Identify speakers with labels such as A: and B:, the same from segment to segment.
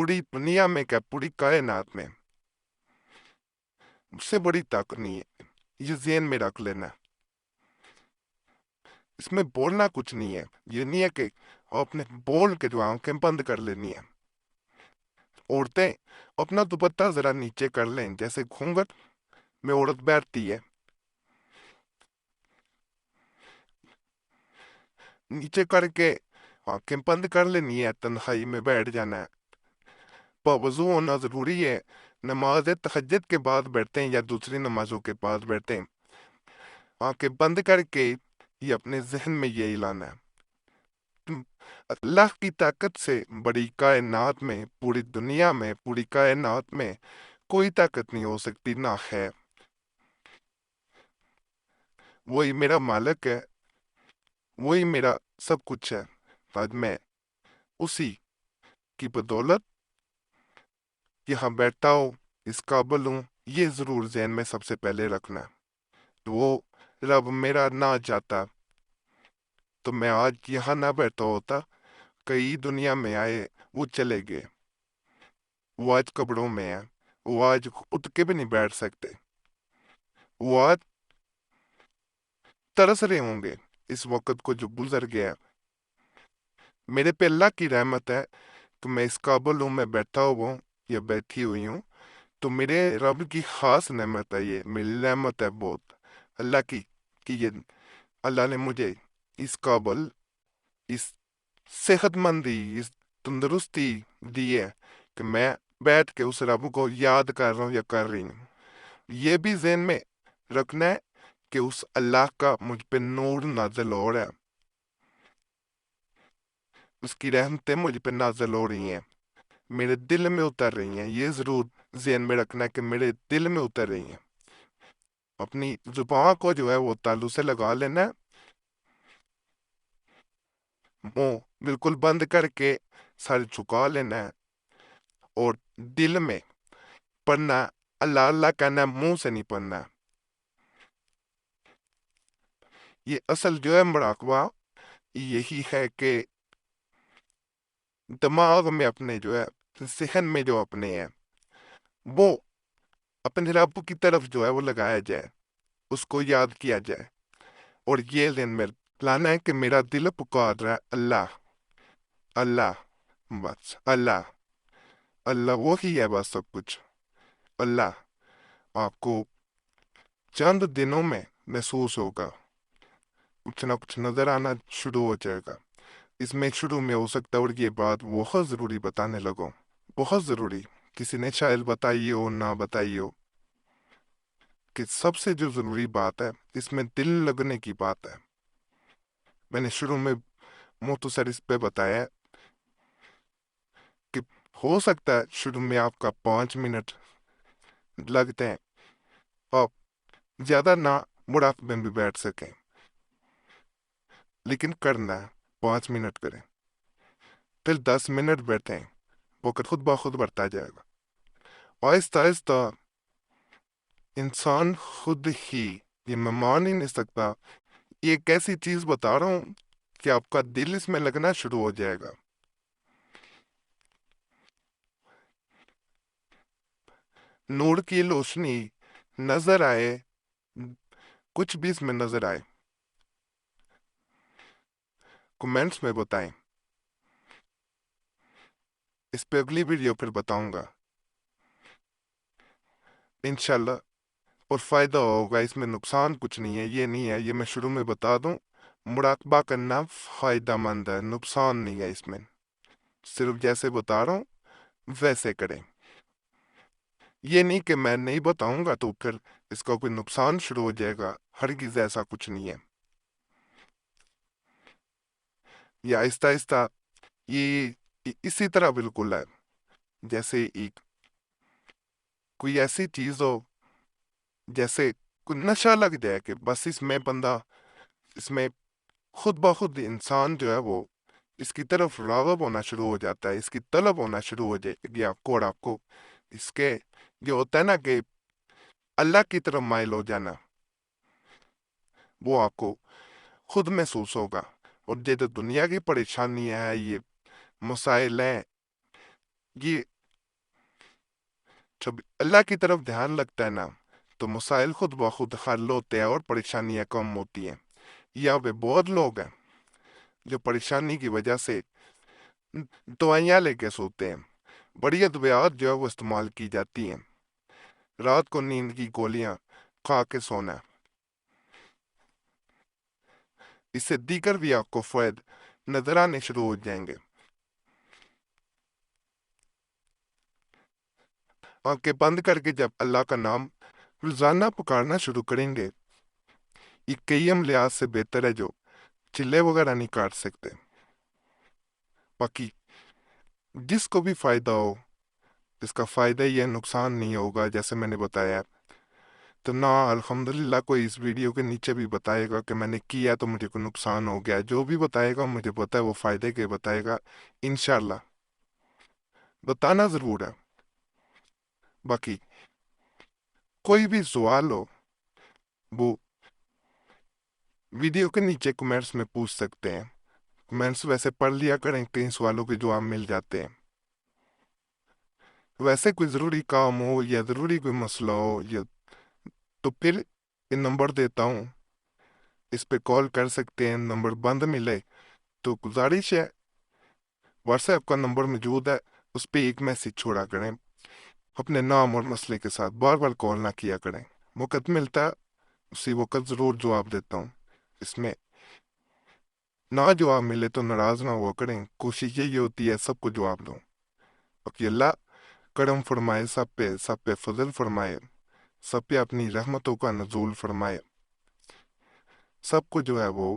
A: پوری دنیا میں کیا پوری کائنات میں اس سے بڑی طاقت نہیں ہے. یہ ذہن میں رکھ لینا. اس میں بولنا کچھ نہیں ہے. یہ نہیں ہے کہ اپنے بول کے جو آنکھیں بند کر لینی ہے. عورتیں اپنا دوپٹہ ذرا نیچے کر لیں، جیسے گھونگھٹ میں عورت بیٹھتی ہے، نیچے کر کے آنکھیں بند کر لینی ہے، تنہائی میں بیٹھ جانا ہے. باوضو ہونا ضروری ہے. نماز تہجد کے بعد بیٹھتے ہیں یا دوسری نمازوں کے بعد بیٹھتے ہیں، آنکھیں بند کر کے یہ اپنے ذہن میں یہ لانا ہے. اللہ کی طاقت سے بڑی کائنات میں، پوری دنیا میں، پوری کائنات میں کوئی طاقت نہیں ہو سکتی، نہ ہے. وہی میرا مالک ہے، وہی میرا سب کچھ ہے. آج میں اسی کی بدولت یہاں بیٹھتا ہوں، اس قابل ہوں. یہ ضرور ذہن میں سب سے پہلے رکھنا. وہ رب میرا نہ چاہتا تو میں آج یہاں نہ بیٹھا ہوتا. کئی دنیا میں آئے، وہ چلے گئے. وہ آج قبروں میں ہیں، وہ آج اٹھ کے بھی نہیں بیٹھ سکتے. وہ آج ترس رہے ہوں گے اس وقت کو جو گزر گیا. میرے پہ اللہ کی رحمت ہے کہ میں اس قابل ہوں، میں بیٹھا ہوا ہوں یا بیٹھی ہوئی ہوں. تو میرے رب کی خاص نعمت ہے، یہ میری نعمت ہے بہت اللہ کی، کہ یہ اللہ نے مجھے اس قابل، اس صحت مندی، اس تندرستی دی ہے کہ میں بیٹھ کے اس رب کو یاد کر رہا ہوں یا کر رہی ہوں. یہ بھی ذہن میں رکھنا ہے کہ اس اللہ کا مجھ پہ نور نازل ہو رہا ہے، اس کی رحمتیں مجھ پہ نازل ہو رہی ہیں، میرے دل میں اتر رہی ہیں. یہ ضرور ذہن میں رکھنا ہے کہ میرے دل میں اتر رہی ہیں. اپنی زبان کو جو ہے وہ تالو سے لگا لینا ہے، منہ بالکل بند کر کے سر جھکا لینا ہے، اور دل میں پڑھنا اللہ اللہ کہنا ہے، منہ سے نہیں پڑھنا. یہ اصل جو ہے مراقبہ یہی ہے کہ دماغ میں اپنے جو ہے، ذہن میں جو اپنے ہیں، وہ اپنے رب کی طرف جو ہے وہ لگایا جائے، اس کو یاد کیا جائے. اور یہ ذہن میں لانا ہے کہ میرا دل پکار رہا ہے اللہ اللہ، بس اللہ اللہ وہی ہے بس سب کچھ. اللہ آپ کو چند دنوں میں محسوس ہوگا، کچھ نہ کچھ نظر آنا شروع ہو جائے گا. اس میں شروع میں ہو سکتا ہے، اور یہ بات بہت ضروری بتانے لگوں، بہت ضروری، کسی نے شاید بتائی ہو نہ بتائی ہو، کہ سب سے جو ضروری بات ہے اس میں دل لگنے کی بات ہے. میں نے شروع میں مختصر اس پہ بتایا کہ ہو سکتا ہے شروع میں آپ کا 5 منٹ لگتے ہیں، آپ زیادہ نہ مراقبے میں بھی بیٹھ سکیں، لیکن کرنا ہے 5 منٹ کریں، پھر 10 منٹ بیٹھیں، وقت خود بخود بڑھتا جائے گا. آہستہ آہستہ انسان خود ہی، یہ میں مان ہی نہیں سکتا، یہ ایک ایسی چیز بتا رہا ہوں کہ آپ کا دل اس میں لگنا شروع ہو جائے گا. نور کی روشنی نظر آئے، کچھ بھی اس میں نظر آئے، کمنٹس میں بتائیں. اس پہ اگلی ویڈیو پھر بتاؤں گا انشاءاللہ، اور فائدہ ہوگا. اس میں نقصان کچھ نہیں ہے، یہ نہیں ہے، یہ میں شروع میں بتا دوں، مراقبہ کرنا فائدہ مند ہے، نقصان نہیں ہے اس میں. صرف جیسے بتا رہا ہوں ویسے کریں. یہ نہیں کہ میں نہیں بتاؤں گا تو پھر اس کا کوئی نقصان شروع ہو جائے گا، ہرگز ایسا کچھ نہیں ہے. یہ آہستہ آہستہ، یہ اسی طرح بالکل ہے جیسے ایک کوئی ایسی چیز ہو، جیسے کوئی نشہ لگ جائے کہ بس اس میں بندہ، اس میں خود بخود انسان جو ہے وہ اس کی طرف راغب ہونا شروع ہو جاتا ہے، اس کی طلب ہونا شروع ہو جائے گی آپ کو، اور آپ کو اس کے جو ہوتا ہے نا کہ اللہ کی طرف مائل ہو جانا، وہ آپ کو خود محسوس ہوگا. اور یہ تو دنیا کی پریشانی ہے، یہ مسائل ہیں، یہ جب اللہ کی طرف دھیان لگتا ہے نا تو مسائل خود بخود حل ہوتے ہیں اور پریشانیاں کم ہوتی ہیں۔ یہاں پہ بہت لوگ ہیں جو پریشانی کی وجہ سے دوائیاں لے کے سوتے ہیں، بڑی ادویات جو ہے وہ استعمال کی جاتی ہیں، رات کو نیند کی گولیاں کھا کے سونا، اس سے دیگر بھی آپ کو فوائد نظر آنے شروع ہو جائیں گے۔ آنکھیں بند کر کے جب اللہ کا نام روزانہ پکارنا شروع کریں گے، یہ کئی عملیات سے بہتر ہے جو چلے وغیرہ نہیں کاٹ سکتے۔ باقی جس کو بھی فائدہ ہو، جس کا فائدہ یہ نقصان نہیں ہوگا جیسے میں نے بتایا، تو نہ الحمدللہ کوئی اس ویڈیو کے نیچے بھی بتائے گا کہ میں نے کیا تو مجھے کوئی نقصان ہو گیا۔ جو بھی بتائے گا مجھے پتا ہے وہ فائدے کے بتائے گا، انشاءاللہ بتانا ضرور ہے۔ باقی کوئی بھی سوال ہو وہ ویڈیو کے نیچے کمنٹس میں پوچھ سکتے ہیں، کمنٹس ویسے پڑھ لیا کریں، کئی سوالوں کے جواب مل جاتے ہیں۔ ویسے کوئی ضروری کام ہو یا ضروری کوئی مسئلہ ہو یا تو پھر یہ نمبر دیتا ہوں، اس پہ کال کر سکتے ہیں۔ نمبر بند ملے تو گزارش ہے، واٹس ایپ کا نمبر موجود ہے، اس پہ ایک میسج چھوڑا کریں اپنے نام اور مسئلے کے ساتھ، بار بار کال نہ کیا کریں۔ وقت ملتا ہے اسی وقت ضرور جواب دیتا ہوں، اس میں نہ جواب ملے تو ناراض نہ ہوا کریں، کوشش یہی ہوتی ہے سب کو جواب دوں۔ باقی اللہ کرم فرمائے، سب پہ فضل فرمائے، سب پہ اپنی رحمتوں کا نزول فرمائے، سب کو جو ہے وہ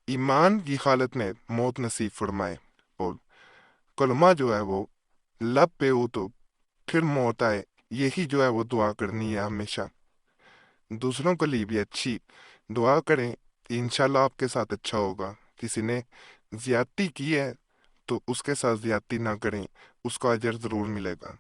A: ایمان کی حالت میں موت نصیب فرمائے، اور کلمہ جو ہے وہ لب پہ ہو تو پھر موت آئے، یہی جو ہے وہ دعا کرنی ہے ہمیشہ۔ دوسروں کے لیے بھی اچھی دعا کریں، انشاءاللہ آپ کے ساتھ اچھا ہوگا۔ کسی نے زیادتی کی ہے تو اس کے ساتھ زیادتی نہ کریں، اس کا اجر ضرور ملے گا۔